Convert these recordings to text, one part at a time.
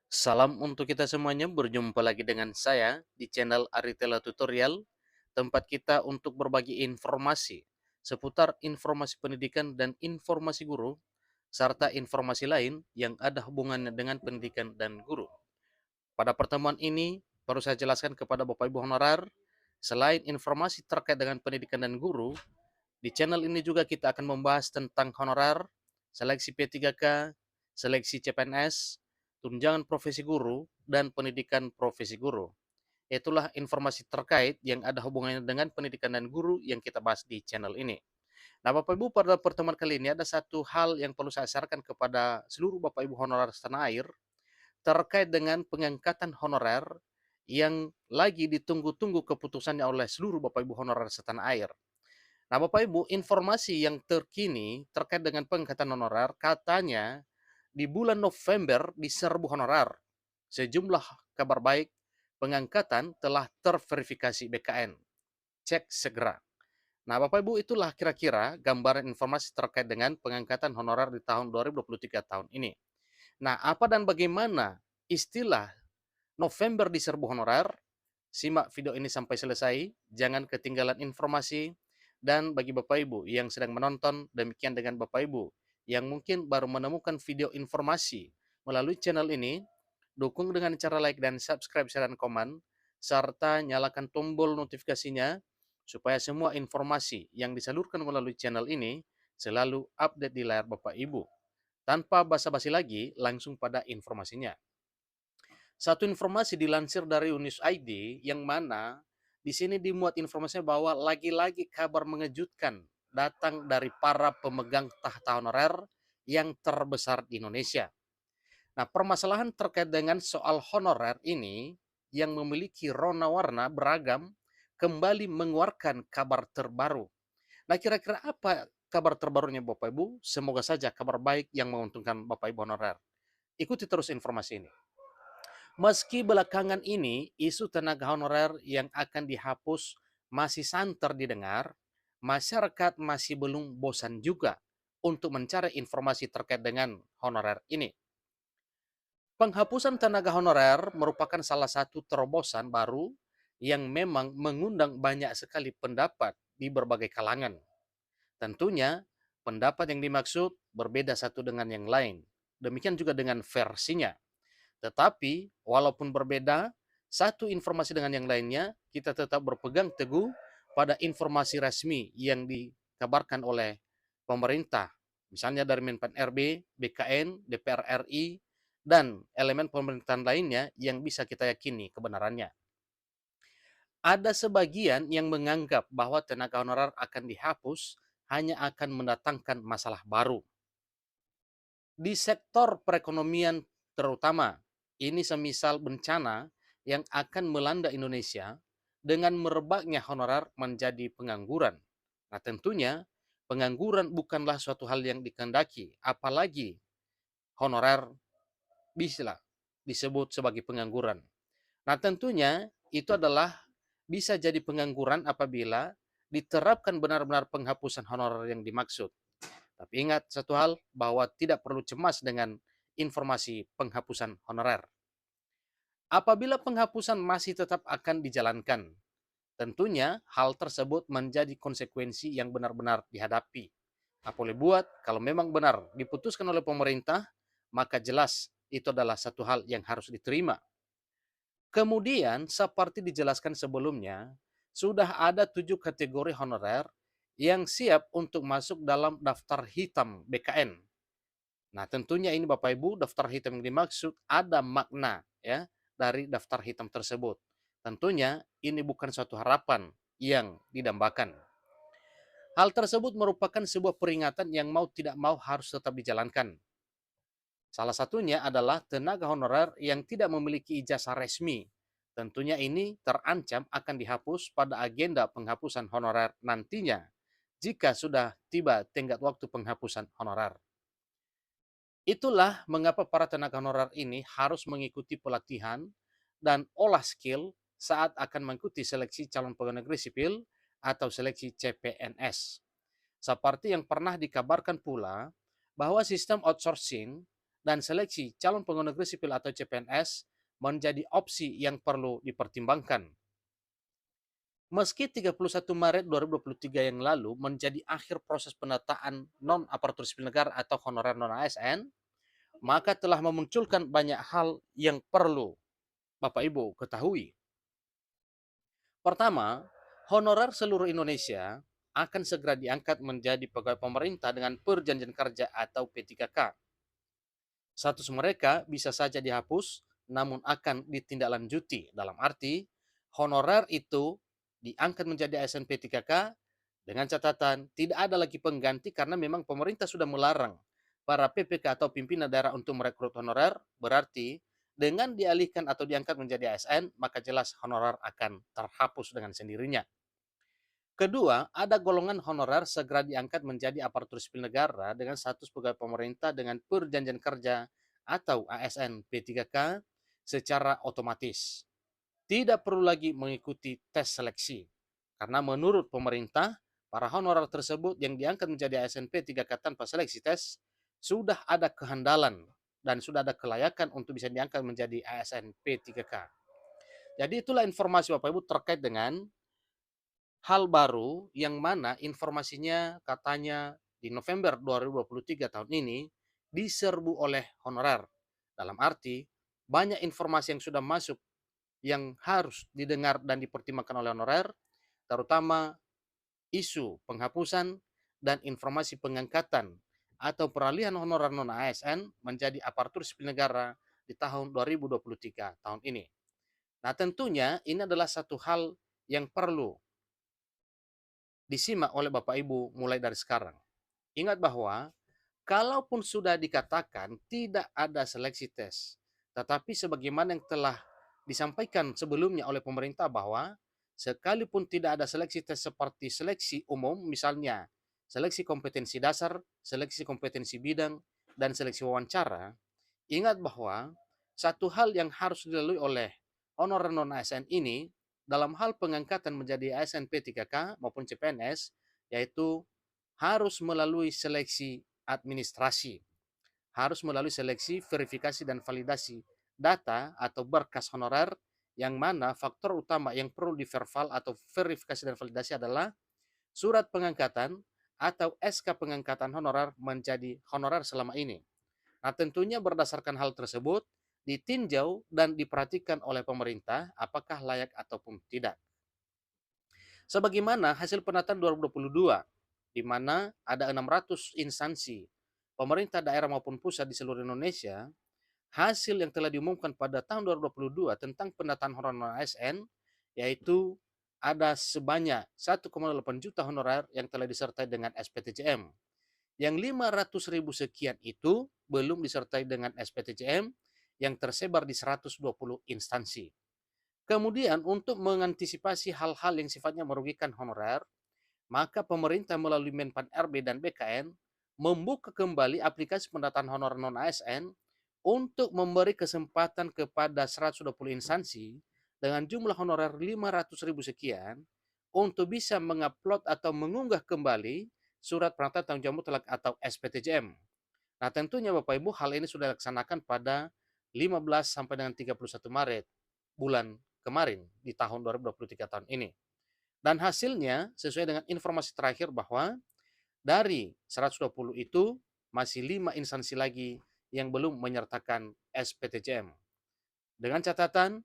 Salam untuk kita semuanya, berjumpa lagi dengan saya di channel Aritela Tutorial, tempat kita untuk berbagi informasi seputar informasi pendidikan dan informasi guru, serta informasi lain yang ada hubungannya dengan pendidikan dan guru. Pada pertemuan ini, perlu saya jelaskan kepada Bapak Ibu honorer, selain informasi terkait dengan pendidikan dan guru, di channel ini juga kita akan membahas tentang honorer, seleksi P3K, seleksi CPNS, tunjangan profesi guru, dan pendidikan profesi guru. Itulah informasi terkait yang ada hubungannya dengan pendidikan dan guru yang kita bahas di channel ini. Nah, Bapak Ibu, pada pertemuan kali ini ada satu hal yang perlu saya sarankan kepada seluruh Bapak Ibu honorer setanah air terkait dengan pengangkatan honorer yang lagi ditunggu-tunggu keputusannya oleh seluruh Bapak Ibu honorer setanah air. Nah, Bapak Ibu, informasi yang terkini terkait dengan pengangkatan honorer, katanya di bulan November diserbu honorer. Sejumlah kabar baik, pengangkatan telah terverifikasi BKN. Cek segera. Nah, Bapak Ibu, itulah kira-kira gambaran informasi terkait dengan pengangkatan honorer di tahun 2023 tahun ini. Nah, apa dan bagaimana istilah November diserbu honorer? Simak video ini sampai selesai, jangan ketinggalan informasi, dan bagi Bapak Ibu yang sedang menonton, demikian dengan Bapak Ibu yang mungkin baru menemukan video informasi melalui channel ini, dukung dengan cara like dan subscribe, share, dan komen, serta nyalakan tombol notifikasinya, supaya semua informasi yang disalurkan melalui channel ini selalu update di layar Bapak Ibu. Tanpa basa-basi lagi, langsung pada informasinya. Satu informasi dilansir dari Unis ID yang mana di sini dimuat informasinya bahwa lagi-lagi kabar mengejutkan datang dari para pemegang tahta honorer yang terbesar di Indonesia. Nah, permasalahan terkait dengan soal honorer ini yang memiliki rona warna beragam kembali mengeluarkan kabar terbaru. Nah, kira-kira apa kabar terbarunya Bapak Ibu? Semoga saja kabar baik yang menguntungkan Bapak Ibu honorer. Ikuti terus informasi ini. Meski belakangan ini isu tenaga honorer yang akan dihapus masih santer didengar, masyarakat masih belum bosan juga untuk mencari informasi terkait dengan honorer ini. Penghapusan tenaga honorer merupakan salah satu terobosan baru yang memang mengundang banyak sekali pendapat di berbagai kalangan. Tentunya, pendapat yang dimaksud berbeda satu dengan yang lain. Demikian juga dengan versinya. Tetapi, walaupun berbeda, satu informasi dengan yang lainnya, kita tetap berpegang teguh pada informasi resmi yang dikabarkan oleh pemerintah. Misalnya dari Menpan RB, BKN, DPR RI, dan elemen pemerintahan lainnya yang bisa kita yakini kebenarannya. Ada sebagian yang menganggap bahwa tenaga honorer akan dihapus hanya akan mendatangkan masalah baru. Di sektor perekonomian terutama, ini semisal bencana yang akan melanda Indonesia dengan merebaknya honorer menjadi pengangguran. Nah, tentunya pengangguran bukanlah suatu hal yang dikehendaki, apalagi honorer bisa disebut sebagai pengangguran. Nah, tentunya itu adalah bisa jadi pengangguran apabila diterapkan benar-benar penghapusan honorer yang dimaksud. Tapi ingat satu hal, bahwa tidak perlu cemas dengan informasi penghapusan honorer. Apabila penghapusan masih tetap akan dijalankan, tentunya hal tersebut menjadi konsekuensi yang benar-benar dihadapi. Apa boleh buat, kalau memang benar diputuskan oleh pemerintah, maka jelas itu adalah satu hal yang harus diterima. Kemudian, seperti dijelaskan sebelumnya, sudah ada 7 kategori honorer yang siap untuk masuk dalam daftar hitam BKN. Nah, tentunya ini Bapak Ibu, daftar hitam yang dimaksud ada makna ya dari daftar hitam tersebut. Tentunya ini bukan suatu harapan yang didambakan. Hal tersebut merupakan sebuah peringatan yang mau tidak mau harus tetap dijalankan. Salah satunya adalah tenaga honorer yang tidak memiliki ijazah resmi. Tentunya ini terancam akan dihapus pada agenda penghapusan honorer nantinya jika sudah tiba tenggat waktu penghapusan honorer. Itulah mengapa para tenaga honorer ini harus mengikuti pelatihan dan olah skill saat akan mengikuti seleksi calon pegawai negeri sipil atau seleksi CPNS. Seperti yang pernah dikabarkan pula bahwa sistem outsourcing dan seleksi calon pegawai negeri sipil atau CPNS menjadi opsi yang perlu dipertimbangkan. Meski 31 Maret 2023 yang lalu menjadi akhir proses penataan non-aparatur sipil negara atau honorer non-ASN, maka telah memunculkan banyak hal yang perlu Bapak Ibu ketahui. Pertama, honorer seluruh Indonesia akan segera diangkat menjadi pegawai pemerintah dengan perjanjian kerja atau P3K. Status mereka bisa saja dihapus, namun akan ditindaklanjuti. Dalam arti, honorer itu diangkat menjadi ASN P3K dengan catatan tidak ada lagi pengganti karena memang pemerintah sudah melarang para PPK atau pimpinan daerah untuk merekrut honorer, berarti dengan dialihkan atau diangkat menjadi ASN, maka jelas honorer akan terhapus dengan sendirinya. Kedua, ada golongan honorer segera diangkat menjadi aparatur sipil negara dengan status pegawai pemerintah dengan perjanjian kerja atau ASN P3K secara otomatis. Tidak perlu lagi mengikuti tes seleksi. Karena menurut pemerintah, para honorer tersebut yang diangkat menjadi ASN P3K tanpa seleksi tes sudah ada kehandalan dan sudah ada kelayakan untuk bisa diangkat menjadi ASN P3K. Jadi itulah informasi Bapak Ibu terkait dengan hal baru yang mana informasinya katanya di November 2023 tahun ini diserbu oleh honorer. Dalam arti, banyak informasi yang sudah masuk yang harus didengar dan dipertimbangkan oleh honorer, terutama isu penghapusan dan informasi pengangkatan atau peralihan honorer non-ASN menjadi aparatur sipil negara di tahun 2023 tahun ini. Nah, tentunya ini adalah satu hal yang perlu disimak oleh Bapak Ibu mulai dari sekarang. Ingat bahwa kalaupun sudah dikatakan tidak ada seleksi tes, tetapi sebagaimana yang telah disampaikan sebelumnya oleh pemerintah bahwa sekalipun tidak ada seleksi tes seperti seleksi umum, misalnya seleksi kompetensi dasar, seleksi kompetensi bidang, dan seleksi wawancara, ingat bahwa satu hal yang harus dilalui oleh honorer non-ASN ini dalam hal pengangkatan menjadi ASN P3K maupun CPNS, yaitu harus melalui seleksi administrasi, harus melalui seleksi, verifikasi, dan validasi data atau berkas honorer, yang mana faktor utama yang perlu diverval atau verifikasi dan validasi adalah surat pengangkatan atau SK pengangkatan honorer menjadi honorer selama ini. Nah, tentunya berdasarkan hal tersebut, ditinjau dan diperhatikan oleh pemerintah apakah layak ataupun tidak. Sebagaimana hasil penataan 2022, di mana ada 600 instansi pemerintah daerah maupun pusat di seluruh Indonesia, hasil yang telah diumumkan pada tahun 2022 tentang penataan honorer ASN, yaitu ada sebanyak 1,8 juta honorer yang telah disertai dengan SPTJM. Yang 500.000 sekian itu belum disertai dengan SPTJM yang tersebar di 120 instansi. Kemudian untuk mengantisipasi hal-hal yang sifatnya merugikan honorer, maka pemerintah melalui Menpan RB dan BKN membuka kembali aplikasi pendataan honorer non-ASN untuk memberi kesempatan kepada 120 instansi dengan jumlah honorer 500.000 sekian untuk bisa mengupload atau mengunggah kembali surat pernyataan tanggung jawab mutlak atau SPTJM. Nah, tentunya Bapak Ibu hal ini sudah dilaksanakan pada 15 sampai dengan 31 Maret bulan kemarin di tahun 2023 tahun ini. Dan hasilnya sesuai dengan informasi terakhir bahwa dari 120 itu masih 5 instansi lagi yang belum menyertakan SPTJM. Dengan catatan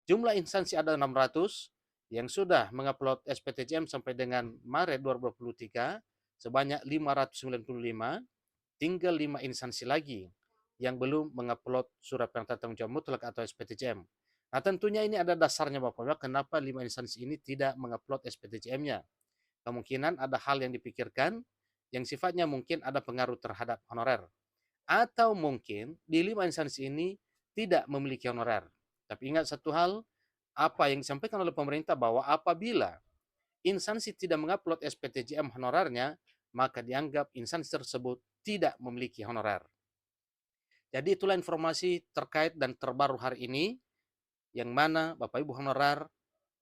jumlah instansi ada 600 yang sudah mengupload SPTJM sampai dengan Maret 2023 sebanyak 595, tinggal 5 instansi lagi yang belum mengupload surat pernyataan tanggung jawab mutlak atau SPTJM. Nah, tentunya ini ada dasarnya Bapak-Bapak, kenapa 5 instansi ini tidak mengupload SPTJM-nya. Kemungkinan ada hal yang dipikirkan yang sifatnya mungkin ada pengaruh terhadap honorer. Atau mungkin di 5 instansi ini tidak memiliki honorer. Tapi ingat satu hal, apa yang disampaikan oleh pemerintah bahwa apabila instansi tidak mengupload SPTJM honorernya, maka dianggap instansi tersebut tidak memiliki honorer. Jadi itulah informasi terkait dan terbaru hari ini, yang mana Bapak Ibu honorer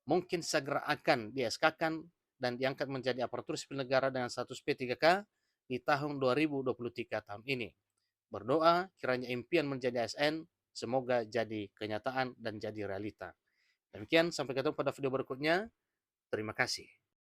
mungkin segera akan di SK-kan dan diangkat menjadi aparatur sipil negara dengan status P3K di tahun 2023 tahun ini. Berdoa kiranya impian menjadi ASN semoga jadi kenyataan dan jadi realita. Demikian, sampai ketemu pada video berikutnya. Terima kasih.